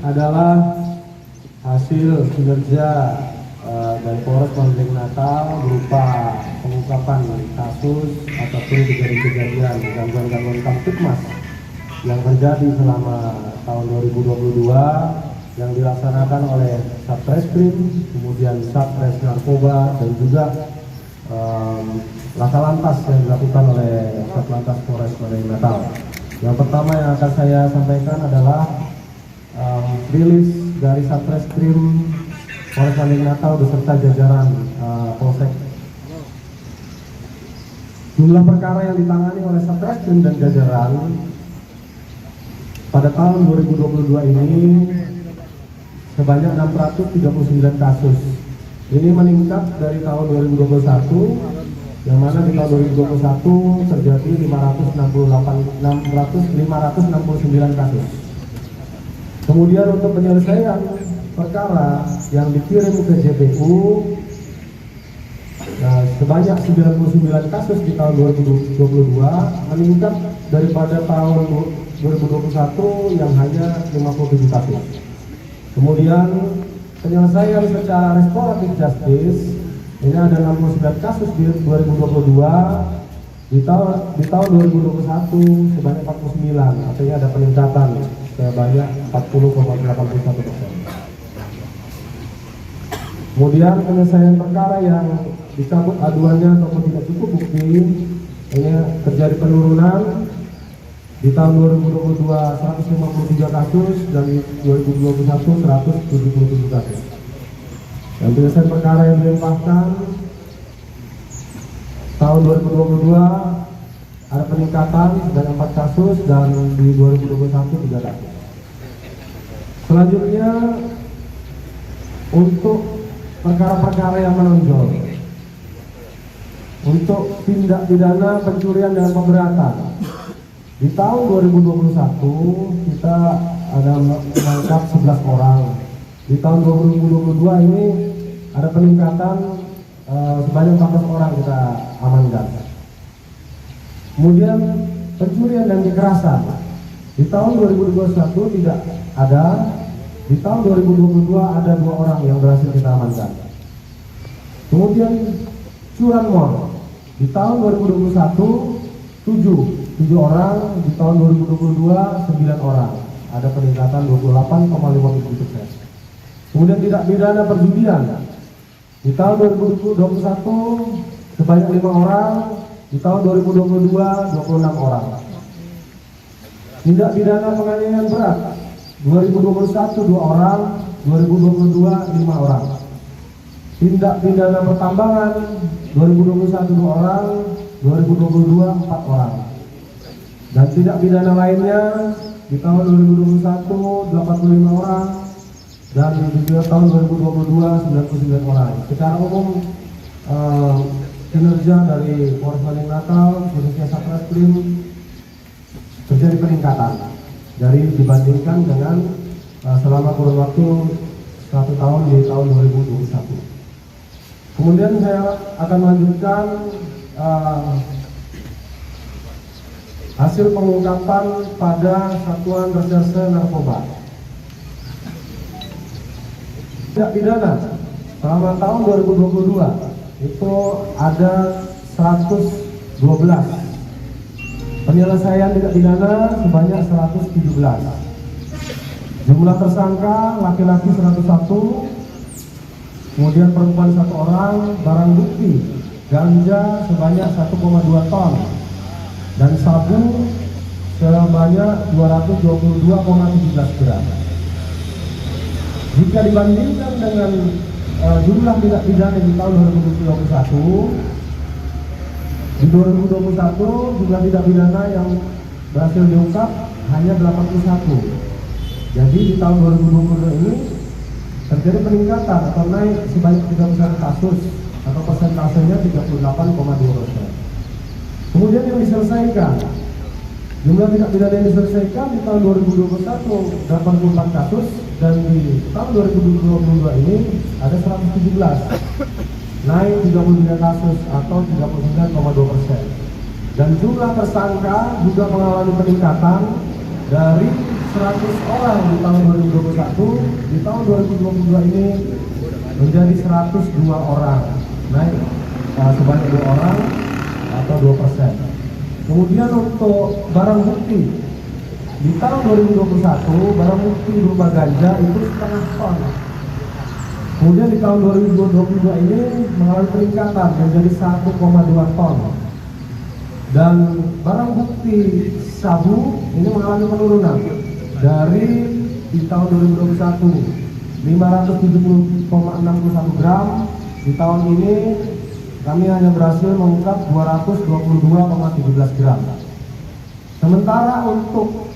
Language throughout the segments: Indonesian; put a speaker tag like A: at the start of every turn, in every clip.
A: adalah hasil kinerja dari Polres Mandailing Natal berupa pengungkapan kasus ataupun kejadian-kejadian gangguan-gangguan Kamtibmas yang terjadi selama tahun 2022 yang dilaksanakan oleh Satreskrim, kemudian Satres Narkoba, dan juga laka lantas yang dilakukan oleh Satlantas Polres Mandailing Natal. Yang pertama yang akan saya sampaikan adalah rilis dari Satreskrim Polres Mandailing Natal beserta jajaran Polsek. Jumlah perkara yang ditangani oleh Satreskrim dan jajaran pada tahun 2022 ini sebanyak 639 kasus. Ini meningkat dari tahun 2021, yang mana di tahun 2021 terjadi 569 kasus. Kemudian untuk penyelesaian perkara yang dikirim ke JPU sebanyak 99 kasus di tahun 2022, meningkat daripada tahun 2021 yang hanya 57 kasus. Kemudian penyelesaian secara restoratif justice ini ada 69 kasus di 2022, di tahun 2021 sebanyak 49, artinya ada peningkatan sebanyak 40,81%. Kemudian penyelesaian perkara yang dicabut aduannya ataupun tidak cukup bukti ini terjadi penurunan. Di tahun 2022 153 kasus dan di 2021 177 kasus. Dan penyelesaian perkara yang dilimpahkan tahun 2022 ada peningkatan sebanyak 4 kasus dan di 2021 3 kasus. Selanjutnya untuk perkara-perkara yang menonjol, untuk tindak pidana pencurian dan pemberatan. Di tahun 2021 kita ada menangkap 11 orang. Di tahun 2022 ini ada peningkatan sebanyak 14 orang kita amankan. Kemudian pencurian dan kekerasan. Di tahun 2021 tidak ada. Di tahun 2022 ada 2 orang yang berhasil kita amankan. Kemudian curanmor. Di tahun 2021 7 orang, di tahun 2022 9 orang, ada peningkatan 28,57%. Kemudian tidak pidana perjudian, di tahun 2021 sebanyak 5 orang, di tahun 2022 26 orang. Tidak pidana penganiayaan berat, 2021 2 orang, 2022 5 orang. Tindak pidana pertambangan, 2021 2 orang, 2022 4 orang. Dan tindak pidana lainnya di tahun 2021 85 orang dan di tahun 2022 99 orang. Secara umum kinerja dari Polres Mandailing Natal khususnya Satreskrim terjadi peningkatan dari dibandingkan dengan selama kurun waktu 1 tahun di tahun 2021. Kemudian saya akan melanjutkan hasil pengungkapan pada Satuan Reserse Narkoba. Tindak pidana selama tahun 2022 itu ada 112. Penyelesaian tindak pidana sebanyak 117. Jumlah tersangka laki-laki 101, kemudian perempuan 1 orang, barang bukti ganja sebanyak 1,2 ton dan sabu sebanyak 222,17 gram. Jika dibandingkan dengan jumlah tindak pidana di tahun 2021, di 2021 jumlah tindak pidana yang berhasil diungkap hanya 81. Jadi di tahun 2022 ini terjadi peningkatan atau naik sebanyak 31 kasus atau persentasenya 38,2%. Kemudian yang diselesaikan, jumlah tindak pidana yang diselesaikan di tahun 2021 84 kasus dan di tahun 2022 ini ada 117, naik 33 kasus atau 39,2%. Dan jumlah tersangka juga mengalami peningkatan dari 100 orang di tahun 2021, di tahun 2022 ini menjadi 102 orang, naik sebanyak 2 orang atau 2%. Kemudian untuk barang bukti, di tahun 2021 barang bukti berupa ganja itu setengah ton. Kemudian di tahun 2022 ini mengalami peningkatan menjadi 1,2 ton. Dan barang bukti sabu ini mengalami penurunan dari di tahun 2021 570,61 gram. Di tahun ini kami hanya berhasil mengungkap 222,17 gram. Sementara untuk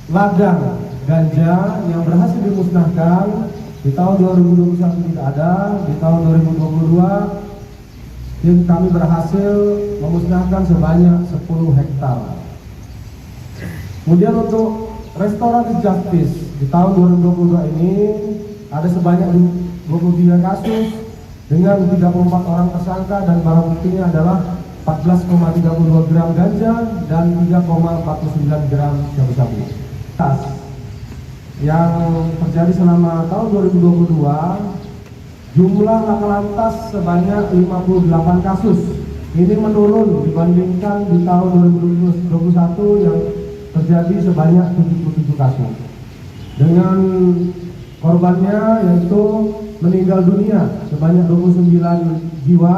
A: ladang ganja yang berhasil dimusnahkan di tahun 2021 tidak ada. Di tahun 2022 tim kami berhasil memusnahkan sebanyak 10 hektar. Kemudian untuk restoratif justice di tahun 2022 ini ada sebanyak 23 kasus dengan 34 orang tersangka dan barang buktinya adalah 14,32 gram ganja dan 3,49 gram sabu-sabu. Yang terjadi selama tahun 2022, jumlah laka lantas sebanyak 58 kasus. Ini menurun dibandingkan di tahun 2021 yang terjadi sebanyak 77 kasus. Dengan korbannya yaitu meninggal dunia sebanyak 29 jiwa.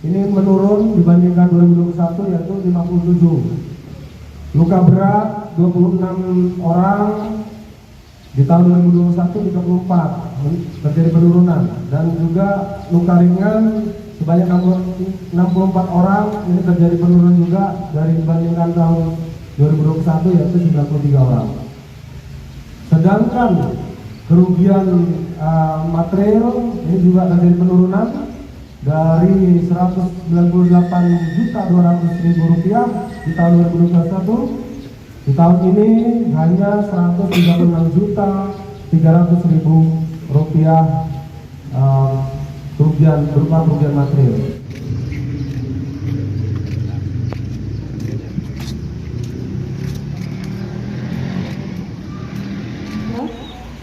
A: Ini menurun dibandingkan 2021 yaitu 57. Luka berat 26 orang. Di tahun 2021 34 terjadi penurunan, dan juga luka ringan sebanyak 64 orang. Ini terjadi penurunan juga dari dibandingkan tahun 2021 yaitu 93 orang. Sedangkan kerugian material ini juga terjadi penurunan dari 198.200.000 rupiah di tahun 2021. Di tahun ini hanya 136.300.000 rupiah kerugian berupa kerugian material.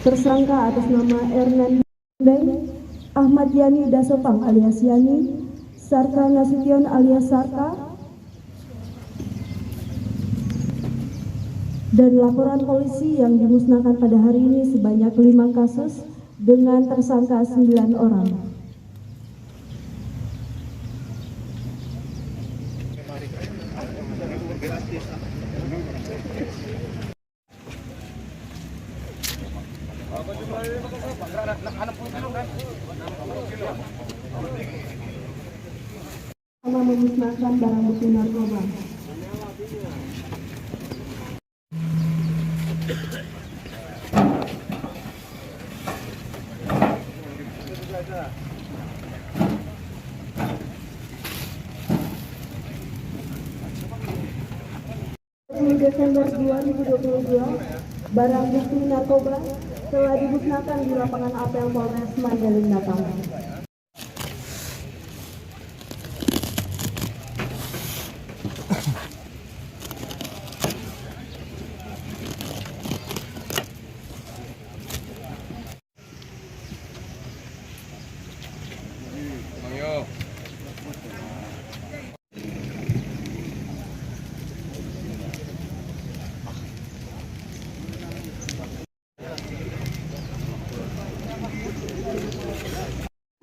B: Tersangka atas nama Ernan Beng, Ahmad Yani Dasopang alias Yani, Sarka Nasution alias Sarka, dan laporan polisi yang dimusnahkan pada hari ini sebanyak 5 kasus dengan tersangka 9 orang. Sama memusnahkan barang bukti narkoba. Desember 2022, barang bukti narkoba telah dimusnahkan di lapangan apel Polres Mandailing Natal.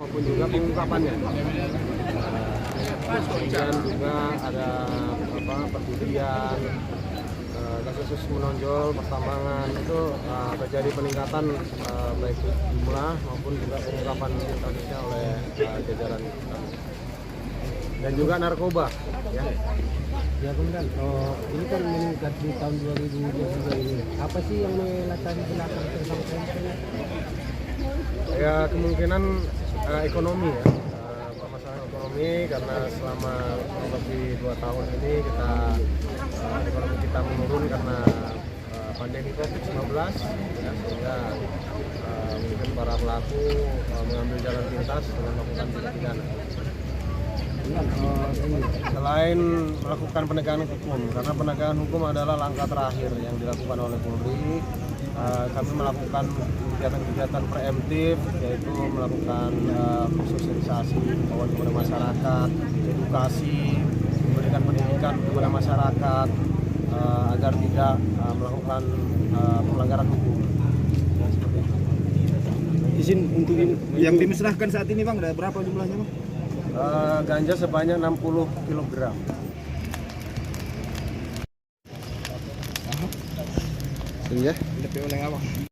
C: Maupun juga pengungkapannya. Kemudian juga ada perjudian, kasus menonjol, pertambangan itu terjadi peningkatan baik jumlah maupun juga pengungkapan kasusnya oleh jajaran kami. Dan juga narkoba, ya.
D: Ya kemudian, ini kan meningkat di tahun 2022 ini. Apa sih yang melatari belakang tersangka ini?
C: Ya kemungkinan ekonomi ya, permasalahan ekonomi, karena selama lebih 2 tahun ini ekonomi kita menurun karena pandemi COVID-19, ya, sehingga mungkin para pelaku mengambil jalan pintas dengan melakukan tindak pidana. Selain melakukan penegakan hukum, karena penegakan hukum adalah langkah terakhir yang dilakukan oleh Polri, kami melakukan kegiatan-kegiatan preemptif, yaitu melakukan sosialisasi himbauan kepada masyarakat, edukasi, memberikan pendidikan kepada masyarakat agar tidak melakukan pelanggaran hukum.
E: Izin untuk yang dimusnahkan saat ini Bang, ada berapa jumlahnya Bang?
C: Ganja sebanyak 60 kg.
E: Iya. Lebih oleh apa?